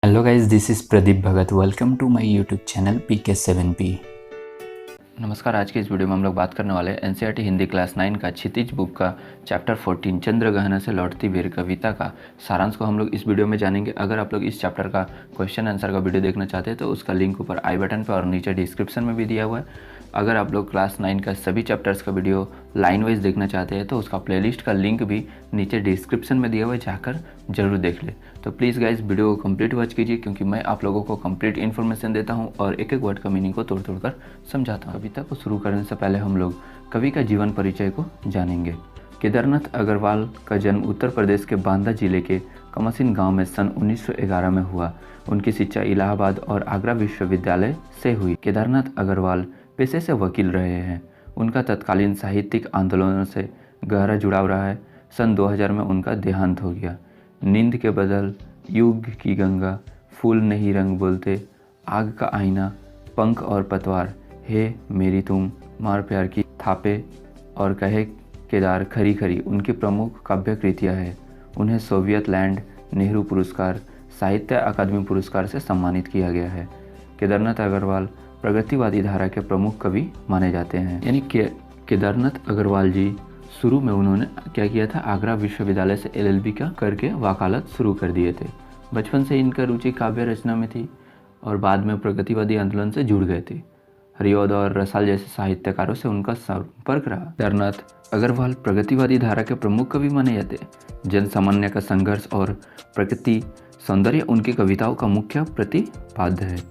Hello guys, this is Pradeep Bhagat. Welcome to my YouTube channel PK7P। नमस्कार। आज के इस वीडियो में हम लोग बात करने वाले हैं एनसीईआरटी हिंदी क्लास 9 का क्षितिज बुक का चैप्टर 14 चंद्रग्रहण से लौटती वीर कविता का सारांश को हम लोग इस वीडियो में जानेंगे। अगर आप लोग इस चैप्टर का क्वेश्चन आंसर का वीडियो देखना चाहते हैं तो उसका लिंक ऊपर आई बटन पर और नीचे डिस्क्रिप्शन में भी दिया हुआ है। अगर आप लोग क्लास 9 का सभी चैप्टर्स का वीडियो लाइन वाइज देखना चाहते हैं तो उसका प्लेलिस्ट का लिंक भी नीचे डिस्क्रिप्शन में दिया हुआ है, जाकर जरूर देख ले। तो प्लीज़ गाइज वीडियो को कंप्लीट वॉच कीजिए, क्योंकि मैं आप लोगों को कंप्लीट इन्फॉर्मेशन देता हूं और एक एक वर्ड का मीनिंग को तोड़ तोड़ कर समझाता हूं। कविता को शुरू करने से पहले हम लोग कवि का जीवन परिचय को जानेंगे। केदारनाथ अग्रवाल का जन्म उत्तर प्रदेश के बांदा जिले के कमसिन गांव में सन 1911 में हुआ। उनकी शिक्षा इलाहाबाद और आगरा विश्वविद्यालय से हुई। केदारनाथ अग्रवाल पेशे से वकील रहे हैं। उनका तत्कालीन साहित्यिक आंदोलनों से गहरा जुड़ाव रहा है। सन 2000 में उनका देहांत हो गया। नींद के बदल, युग की गंगा, फूल नहीं रंग बोलते, आग का आईना, पंख और पतवार, हे मेरी तुम, मार प्यार की थापे और कहे केदार खरी खरी उनकी प्रमुख काव्य कृतियाँ हैं। उन्हें सोवियत लैंड नेहरू पुरस्कार, साहित्य अकादमी पुरस्कार से सम्मानित किया गया है। केदारनाथ अग्रवाल प्रगतिवादी धारा के प्रमुख कवि माने जाते हैं। यानी केदारनाथ अग्रवाल जी शुरू में उन्होंने क्या किया था, आगरा विश्वविद्यालय से LLB का करके वकालत शुरू कर दिए थे। बचपन से इनका रुचि काव्य रचना में थी और बाद में प्रगतिवादी आंदोलन से जुड़ गए थे। हरिऔध और रसाल जैसे साहित्यकारों से उनका संपर्क रहा। केदारनाथ अग्रवाल प्रगतिवादी धारा के प्रमुख कवि माने जाते। जन सामान्य का संघर्ष और प्रकृति सौंदर्य उनकी कविताओं का मुख्य प्रतिपाद्य है।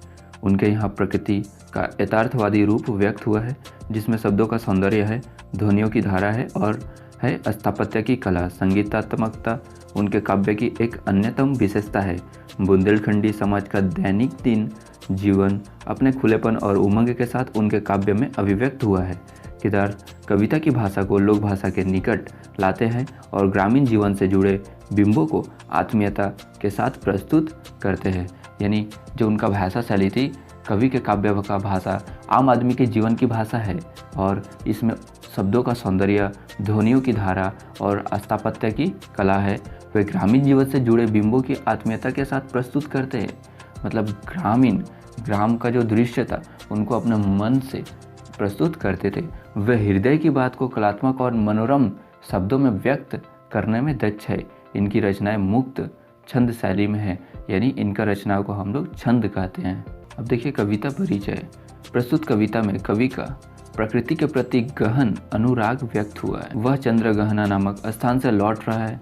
उनके यहाँ प्रकृति का यथार्थवादी रूप व्यक्त हुआ है, जिसमें शब्दों का सौंदर्य है, ध्वनियों की धारा है और है स्थापत्य की कला। संगीतात्मकता उनके काव्य की एक अन्यतम विशेषता है। बुंदेलखंडी समाज का दैनिक दिन जीवन अपने खुलेपन और उमंग के साथ उनके काव्य में अभिव्यक्त हुआ है। केदार कविता की भाषा को लोक भाषा के निकट लाते हैं और ग्रामीण जीवन से जुड़े बिंबों को आत्मीयता के साथ प्रस्तुत करते हैं। यानी जो उनका भाषा शैली थी, कवि के काव्य का भाषा आम आदमी के जीवन की भाषा है और इसमें शब्दों का सौंदर्य, ध्वनियों की धारा और स्थापत्य की कला है। वे ग्रामीण जीवन से जुड़े बिंबों की आत्मीयता के साथ प्रस्तुत करते हैं। मतलब ग्राम का जो दृश्य था उनको अपने मन से प्रस्तुत करते थे। वे हृदय की बात को कलात्मक और मनोरम शब्दों में व्यक्त करने में दक्ष है। इनकी रचनाएं मुक्त छंद शैली में है, यानी इनका रचनाओं को हम लोग छंद कहते हैं। अब देखिए कविता परिचय। प्रस्तुत कविता में कवि का प्रकृति के प्रति गहन अनुराग व्यक्त हुआ है। वह चंद्रग्रहण नामक स्थान से लौट रहा है।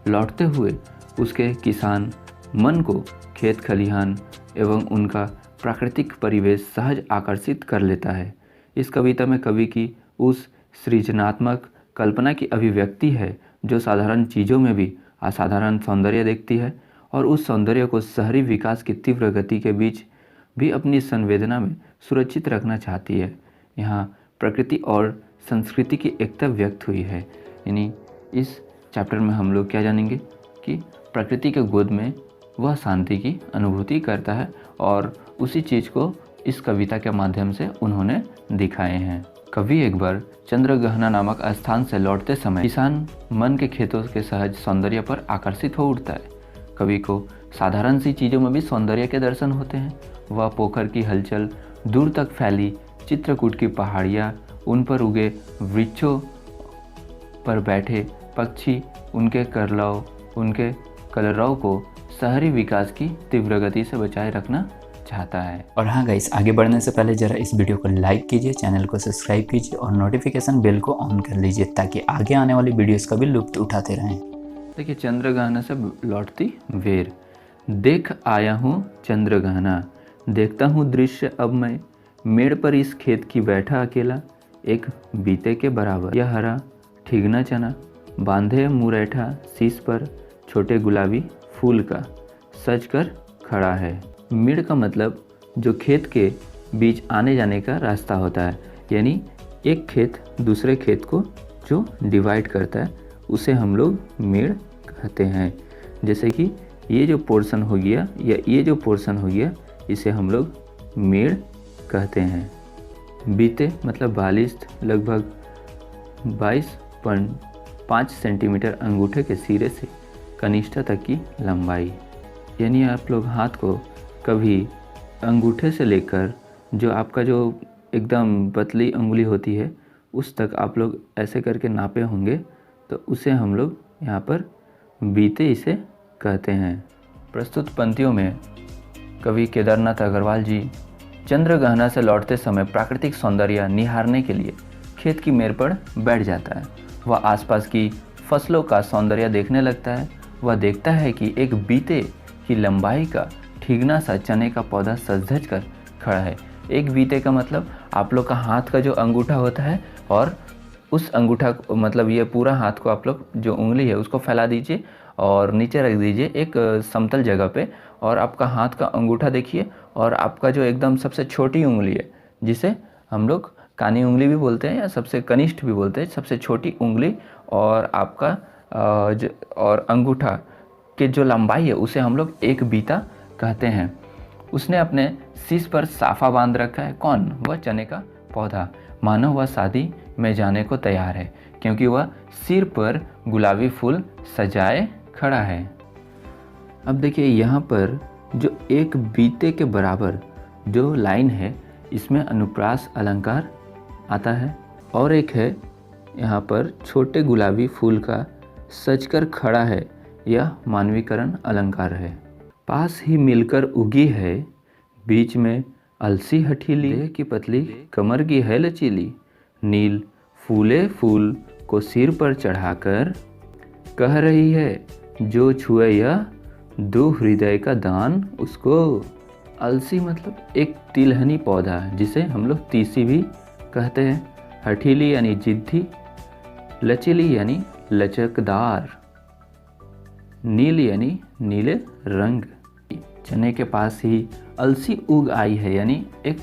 लौटते हुए उसके किसान मन को खेत खलिहान एवं उनका प्राकृतिक परिवेश सहज आकर्षित कर लेता है। इस कविता में कवि की उस सृजनात्मक कल्पना की अभिव्यक्ति है जो साधारण चीज़ों में भी असाधारण सौंदर्य देखती है और उस सौंदर्य को शहरी विकास की तीव्र गति के बीच भी अपनी संवेदना में सुरक्षित रखना चाहती है। यहाँ प्रकृति और संस्कृति की एकता व्यक्त हुई है। यानी इस चैप्टर में हम लोग क्या जानेंगे कि प्रकृति के गोद में वह शांति की अनुभूति करता है और उसी चीज़ को इस कविता के माध्यम से उन्होंने दिखाए हैं। कवि एक बार चंद्रग्रहण नामक स्थान से लौटते समय किसान मन के खेतों के सहज सौंदर्य पर आकर्षित हो उठता है। कवि को साधारण सी चीज़ों में भी सौंदर्य के दर्शन होते हैं। वह पोखर की हलचल, दूर तक फैली चित्रकूट की पहाड़ियाँ, उन पर उगे वृक्षों पर बैठे पक्षी, उनके कलरव को शहरी विकास की तीव्र गति से बचाए रखना चाहता है। और हाँ गाइस, आगे बढ़ने से पहले जरा इस वीडियो को लाइक कीजिए, चैनल को सब्सक्राइब कीजिए और नोटिफिकेशन बेल को ऑन कर लीजिए ताकि आगे आने वाली वीडियोस का भी लुत्फ उठाते रहें। देखिए चंद्रग्रहण से लौटती वेर। देख आया हूँ चंद्रग्रहण, देखता हूँ दृश्य अब मैं, मेड़ पर इस खेत की बैठा अकेला, एक बीते के बराबर। यह हरा ठिगना चना, बांधे मुरैठा शीश पर, छोटे गुलाबी फूल का सज कर खड़ा है। मेड़ का मतलब जो खेत के बीच आने जाने का रास्ता होता है, यानी एक खेत दूसरे खेत को जो डिवाइड करता है उसे हम लोग मेड़ कहते हैं। जैसे कि ये जो पोर्शन हो गया या ये जो पोर्शन हो गया, इसे हम लोग मेड़ कहते हैं। बीते मतलब बालिश्त, लगभग 22.5 सेंटीमीटर अंगूठे के सिरे से कनिष्ठा तक की लंबाई। यानी आप लोग हाथ को कभी अंगूठे से लेकर जो आपका जो एकदम पतली उंगली होती है उस तक आप लोग ऐसे करके नापे होंगे, तो उसे हम लोग यहाँ पर बीते इसे कहते हैं। प्रस्तुत पंक्तियों में कवि केदारनाथ अग्रवाल जी चंद्रग्रहण से लौटते समय प्राकृतिक सौंदर्य निहारने के लिए खेत की मेड़ पर बैठ जाता है। वह आसपास की फसलों का सौंदर्य देखने लगता है। वह देखता है कि एक बीते की लंबाई का ठीगना सा चने का पौधा सज धज कर खड़ा है। एक बीते का मतलब आप लोग का हाथ का जो अंगूठा होता है, और उस अंगूठा मतलब ये पूरा हाथ को आप लोग जो उंगली है उसको फैला दीजिए और नीचे रख दीजिए एक समतल जगह पे, और आपका हाथ का अंगूठा देखिए, और आपका जो एकदम सबसे छोटी उंगली है जिसे हम लोग कानी उंगली भी बोलते हैं या सबसे कनिष्ठ भी बोलते हैं, सबसे छोटी उंगली और आपका और अंगूठा के जो लंबाई है उसे हम लोग एक बीता कहते हैं। उसने अपने शीश पर साफा बांध रखा है। कौन? वह चने का पौधा। मानो वह शादी में जाने को तैयार है, क्योंकि वह सिर पर गुलाबी फूल सजाए खड़ा है। अब देखिए यहाँ पर जो एक बीते के बराबर जो लाइन है इसमें अनुप्रास अलंकार आता है, और एक है यहाँ पर छोटे गुलाबी फूल का सजकर खड़ा है, यह मानवीकरण अलंकार है। पास ही मिलकर उगी है, बीच में अलसी हठीली, देह की पतली कमर की है लचीली, नील फूले फूल को सिर पर चढ़ाकर कह रही है, जो छुए यह दो हृदय का दान उसको। अलसी मतलब एक तिलहनी पौधा जिसे हम लोग तीसी भी कहते हैं। हठीली यानी जिद्दी, लचीली यानी लचकदार, नील यानी नीले रंग। चने के पास ही अलसी उग आई है, यानी एक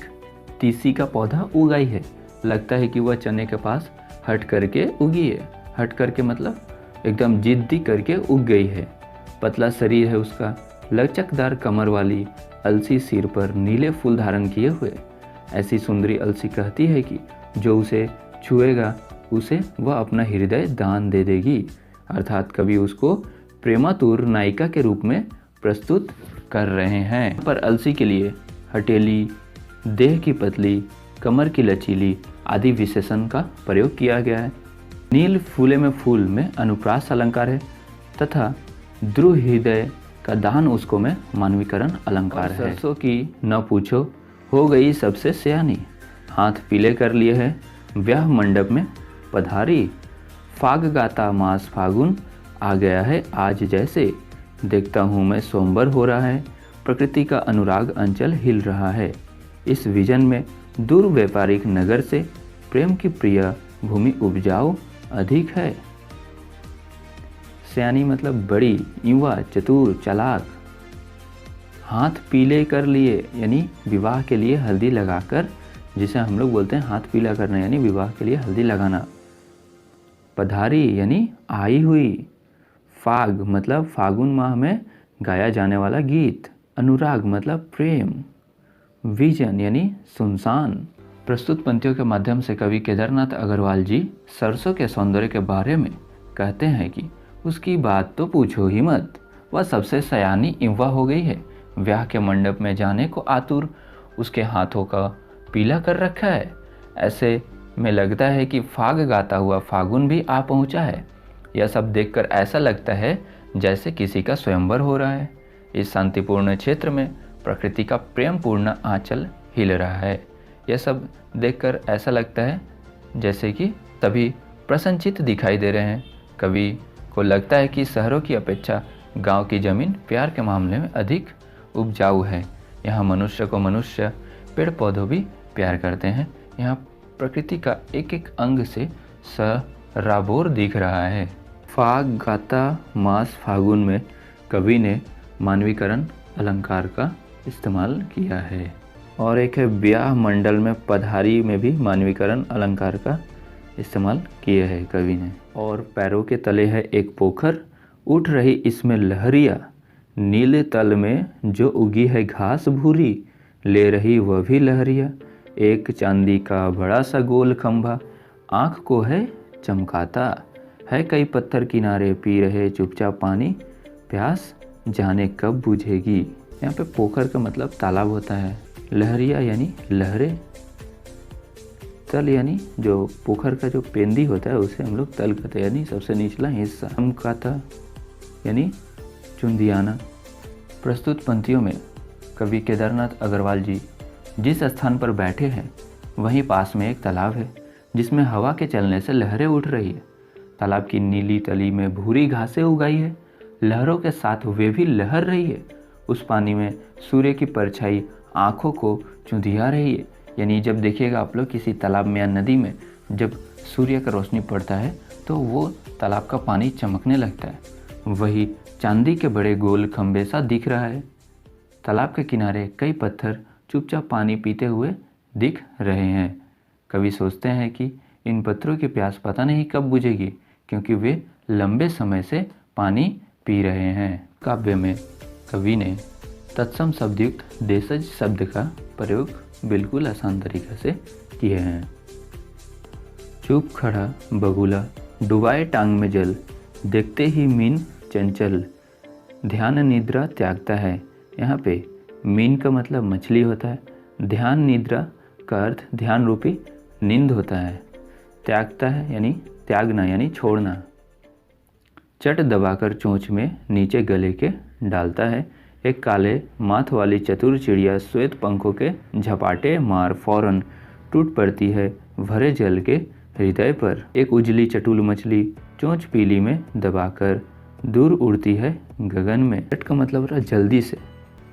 तीसी का पौधा उग आई है। लगता है कि वह चने के पास हट करके उगी है। हट करके मतलब एकदम जिद्दी करके उग गई है। पतला शरीर है उसका, लचकदार कमर वाली अलसी सिर पर नीले फूल धारण किए हुए। ऐसी सुंदरी अलसी कहती है कि जो उसे छुएगा उसे वह अपना हृदय दान दे देगी। अर्थात कवि उसको प्रेमातुर नायिका के रूप में प्रस्तुत कर रहे हैं। पर अलसी के लिए हटेली, देह की पतली, कमर की लचीली आदि विशेषण का प्रयोग किया गया है। नील फूले में फूल में अनुप्रास अलंकार है, तथा ध्रुव हृदय का दान उसको में मानवीकरण अलंकार है। सरसों की न पूछो हो गई सबसे सयानी, हाथ पीले कर लिए है ब्याह मंडप में पधारी। फाग गाता मास फागुन आ गया है आज जैसे, देखता हूँ मैं सोमवार हो रहा है, प्रकृति का अनुराग अंचल हिल रहा है। इस विजन में दूर व्यापारिक नगर से प्रेम की प्रिय भूमि उपजाऊ अधिक है। सयानी मतलब बड़ी, युवा, चतुर, चालाक। हाथ पीले कर लिए यानी विवाह के लिए हल्दी लगाकर, जिसे हम लोग बोलते हैं हाथ पीला करना, यानी विवाह के लिए हल्दी लगाना। पधारी यानी आई हुई। फाग मतलब फागुन माह में गाया जाने वाला गीत। अनुराग मतलब प्रेम। विजन यानी सुनसान। प्रस्तुत पंक्तियों के माध्यम से कवि केदारनाथ अग्रवाल जी सरसों के सौंदर्य के बारे में कहते हैं कि उसकी बात तो पूछो ही मत, वह सबसे सयानी युवा हो गई है, ब्याह के मंडप में जाने को आतुर, उसके हाथों का पीला कर रखा है। ऐसे में लगता है कि फाग गाता हुआ फागुन भी आ पहुंचा है। यह सब देखकर ऐसा लगता है जैसे किसी का स्वयंवर हो रहा है। इस शांतिपूर्ण क्षेत्र में प्रकृति का प्रेमपूर्ण आंचल हिल रहा है। यह सब देखकर ऐसा लगता है जैसे कि सभी प्रसन्नचित्त दिखाई दे रहे हैं। कवि को लगता है कि शहरों की अपेक्षा गांव की जमीन प्यार के मामले में अधिक उपजाऊ है। यहाँ मनुष्य को मनुष्य, पेड़ पौधों भी प्यार करते हैं। यहाँ प्रकृति का एक एक अंग से सराबोर दिख रहा है। फाग गाता मास फागुन में कवि ने मानवीकरण अलंकार का इस्तेमाल किया है। और एक है ब्याह मंडल में पधारी में भी मानवीकरण अलंकार का इस्तेमाल किए है कवि ने। और पैरों के तले है एक पोखर, उठ रही इसमें लहरिया, नीले तल में जो उगी है घास भूरी, ले रही वह भी लहरिया। एक चांदी का बड़ा सा गोल खंभा, आँख को है चमकाता, है कई पत्थर किनारे पी रहे चुपचाप पानी, प्यास जाने कब बुझेगी। यहाँ पे पोखर का मतलब तालाब होता है। लहरिया यानी लहरें। तल यानी जो पोखर का जो पेंदी होता है उसे हम लोग तल कहते हैं, यानी सबसे निचला हिस्सा। हम काता यानी चुंदियाना। प्रस्तुत पंक्तियों में कवि केदारनाथ अग्रवाल जी जिस स्थान पर बैठे हैं वहीं पास में एक तालाब है जिसमें हवा के चलने से लहरें उठ रही है। तालाब की नीली तली में भूरी घासें उगाई है। लहरों के साथ वे भी लहर रही है। उस पानी में सूर्य की परछाई आँखों को चुंधिया रही है। यानी जब देखिएगा आप लोग किसी तालाब में या नदी में जब सूर्य का रोशनी पड़ता है तो वो तालाब का पानी चमकने लगता है। वही चांदी के बड़े गोल खंभे सा दिख रहा है। तालाब के किनारे कई पत्थर चुपचाप पानी पीते हुए दिख रहे हैं। कवि सोचते हैं कि इन पत्थरों की प्यास पता नहीं कब बुझेगी, क्योंकि वे लंबे समय से पानी पी रहे हैं। काव्य में कवि ने तत्सम शब्दयुक्त देशज शब्द का प्रयोग बिल्कुल आसान तरीके से किए हैं। चुप खड़ा बगुला डुबाए टांग में जल, देखते ही मीन चंचल, ध्यान निद्रा त्यागता है। यहाँ पे मीन का मतलब मछली होता है। ध्यान निद्रा का अर्थ ध्यान रूपी नींद होता है। त्यागता है यानी त्यागना यानी छोड़ना। चट दबाकर चोंच में नीचे गले के डालता है। एक काले माथ वाली चतुर चिड़िया श्वेत पंखों के झपाटे मार फौरन टूट पड़ती है भरे जल के हृदय पर। एक उजली चटुल मछली चोंच पीली में दबाकर दूर उड़ती है गगन में। चट का मतलब रहा जल्दी से।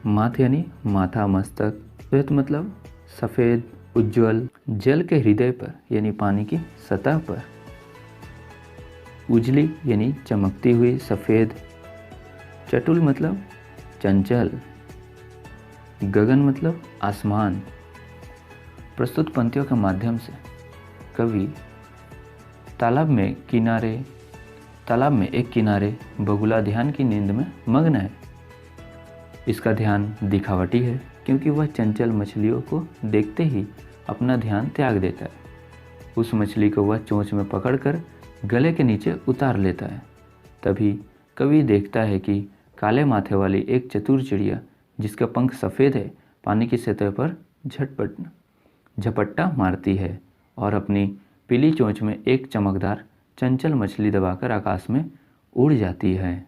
माथ यानी माथा मस्तक। श्वेत मतलब सफ़ेद उज्ज्वल। जल के हृदय पर यानी पानी की सतह पर। उजली यानी चमकती हुई सफ़ेद। चटुल मतलब चंचल। गगन मतलब आसमान। प्रस्तुत पंक्तियों के माध्यम से कवि तालाब में एक किनारे बगुला ध्यान की नींद में मग्न है। इसका ध्यान दिखावटी है क्योंकि वह चंचल मछलियों को देखते ही अपना ध्यान त्याग देता है। उस मछली को वह चोंच में पकड़कर गले के नीचे उतार लेता है। तभी कवि देखता है कि काले माथे वाली एक चतुर चिड़िया जिसका पंख सफ़ेद है पानी की सतह पर झपट्टा मारती है और अपनी पीली चोंच में एक चमकदार चंचल मछली दबाकर आकाश में उड़ जाती है।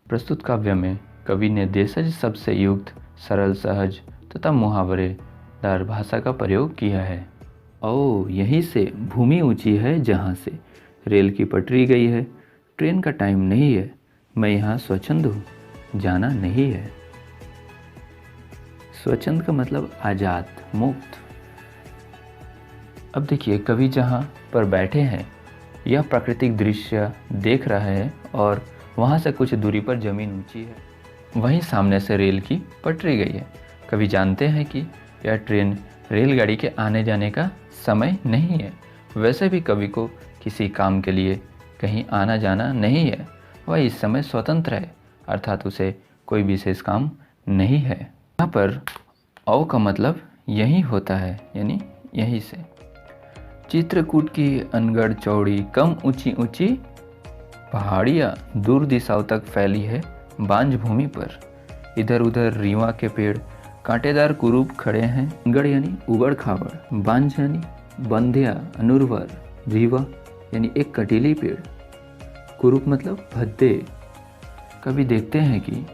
प्रस्तुत काव्य में कवि ने देशज शब्द से युक्त सरल सहज तथा मुहावरेदार भाषा का प्रयोग किया है। ओ यहीं से भूमि ऊंची है जहाँ से रेल की पटरी गई है, ट्रेन का टाइम नहीं है, मैं यहाँ स्वच्छंद हूँ, जाना नहीं है। स्वच्छंद का मतलब आज़ाद मुक्त। अब देखिए कवि जहाँ पर बैठे हैं यह प्राकृतिक दृश्य देख रहा है और वहाँ से कुछ दूरी पर ज़मीन ऊंची है, वहीं सामने से रेल की पटरी गई है। कवि जानते हैं कि यह ट्रेन रेलगाड़ी के आने जाने का समय नहीं है। वैसे भी कवि को किसी काम के लिए कहीं आना जाना नहीं है, वह इस समय स्वतंत्र है, अर्थात उसे कोई विशेष काम नहीं है। यहाँ पर औ का मतलब यही होता है यानी यहीं से। चित्रकूट की अनगढ़ चौड़ी कम ऊंची ऊंची पहाड़ियाँ दूर दिशाओं तक फैली है बांझ भूमि पर। इधर उधर रीवा के पेड़ कांटेदार कुरूप खड़े हैं। गढ़ यानी उबड़ खाबड़। बांझ यानी बंध्या अनुर्वर। रीवा यानी एक कटीली पेड़। कुरूप मतलब भद्दे। कभी देखते हैं कि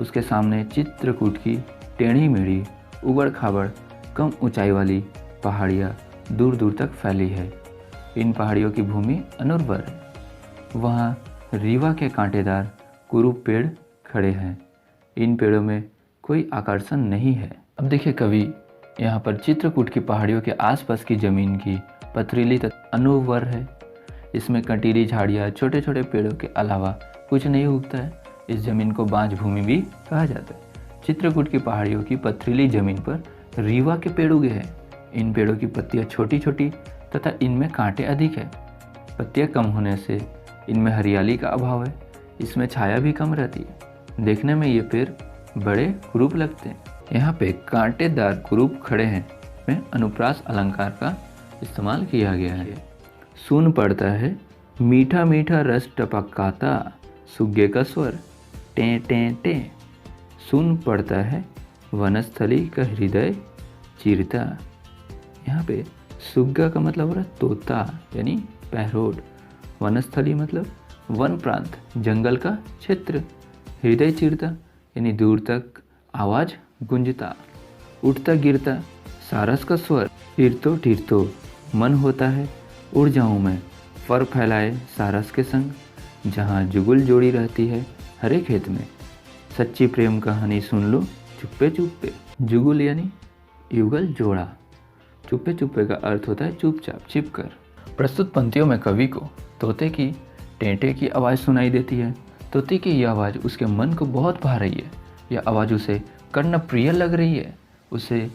उसके सामने चित्रकूट की टेढ़ी मेढ़ी उबड़ खाबड़ कम ऊंचाई वाली पहाड़ियाँ दूर दूर तक फैली है। इन पहाड़ियों की भूमि अनुर्वर है। वहाँ रीवा के कांटेदार कुरूप पेड़ खड़े हैं। इन पेड़ों में कोई आकर्षण नहीं है। अब देखिए कवि यहाँ पर चित्रकूट की पहाड़ियों के आसपास की ज़मीन की पथरीली तथा अनुर्वर है। इसमें कंटीली झाड़ियाँ छोटे छोटे पेड़ों के अलावा कुछ नहीं उगता है। इस ज़मीन को बांझ भूमि भी कहा जाता है। चित्रकूट की पहाड़ियों की पथरीली ज़मीन पर रीवा के पेड़ उगे हैं। इन पेड़ों की पत्तियाँ छोटी छोटी तथा इनमें कांटे अधिक है। पत्तियाँ कम होने से इनमें हरियाली का अभाव है। इसमें छाया भी कम रहती है। देखने में ये पेड़ बड़े कुरूप लगते हैं। यहाँ पे कांटेदार कुरूप खड़े हैं में अनुप्रास अलंकार का इस्तेमाल किया गया है। सुन पड़ता है मीठा मीठा रस टपकाता, सुग्गे का स्वर टें टें टें। सुन पड़ता है वनस्थली का हृदय चीरता। यहाँ पे सुग्गा का मतलब हो रहा है तोता यानी पैरोट, वनस्थली मतलब वन प्रांत जंगल का क्षेत्र, हृदय चीरता यानी दूर तक आवाज़ गूंजता, उठता गिरता सारस का स्वर, टिरतो टिरतो मन होता है उड़ जाऊं मैं, फर फैलाए सारस के संग, जहाँ जुगुल जोड़ी रहती है हरे खेत में, सच्ची प्रेम कहानी सुन लो चुप्पे चुप्पे। जुगुल यानी युगल जोड़ा, चुप्पे चुप्पे का अर्थ होता है चुपचाप छिपकर। प्रस्तुत पंक्तियों में कवि को तोते की टेंटे की आवाज़ सुनाई देती है। तोते की यह आवाज़ उसके मन को बहुत भा रही है, यह आवाज़ उसे कर्ण प्रिय लग रही है। उसे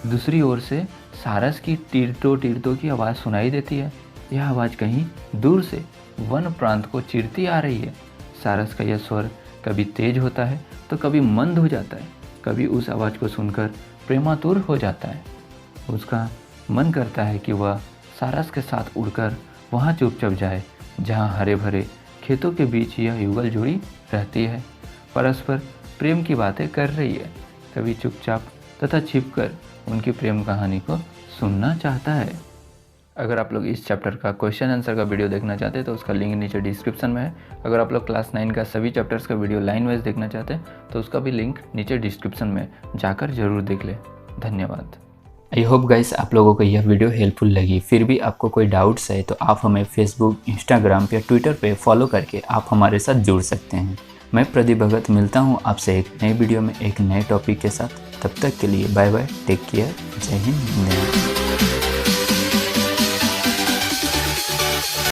दूसरी ओर से सारस की टिरटो टिरटो की आवाज़ सुनाई देती है। यह आवाज़ कहीं दूर से वन प्रांत को चीरती आ रही है। सारस का यह स्वर कभी तेज होता है तो कभी मंद हो जाता है, कभी उस आवाज़ को सुनकर प्रेमातुर हो जाता है। उसका मन करता है कि वह सारस के साथ उड़कर वहाँ चुपचाप जाए जहाँ हरे भरे खेतों के बीच यह युगल जोड़ी रहती है, परस्पर प्रेम की बातें कर रही है। कभी चुपचाप तथा छिपकर उनकी प्रेम कहानी को सुनना चाहता है। अगर आप लोग इस चैप्टर का क्वेश्चन आंसर का वीडियो देखना चाहते हैं तो उसका लिंक नीचे डिस्क्रिप्शन में है। अगर आप लोग क्लास 9 का सभी चैप्टर्स का वीडियो लाइन वाइज देखना चाहते हैं तो उसका भी लिंक नीचे डिस्क्रिप्शन में जाकर ज़रूर देख लें। धन्यवाद। आई होप गाइस आप लोगों को यह वीडियो हेल्पफुल लगी। फिर भी आपको कोई डाउट्स है तो आप हमें फेसबुक, इंस्टाग्राम या ट्विटर पे फॉलो करके आप हमारे साथ जुड़ सकते हैं। मैं प्रदीप भगत मिलता हूँ आपसे एक नई वीडियो में एक नए टॉपिक के साथ। तब तक के लिए बाय बाय, टेक केयर, जय हिंद, वंदे मातरम।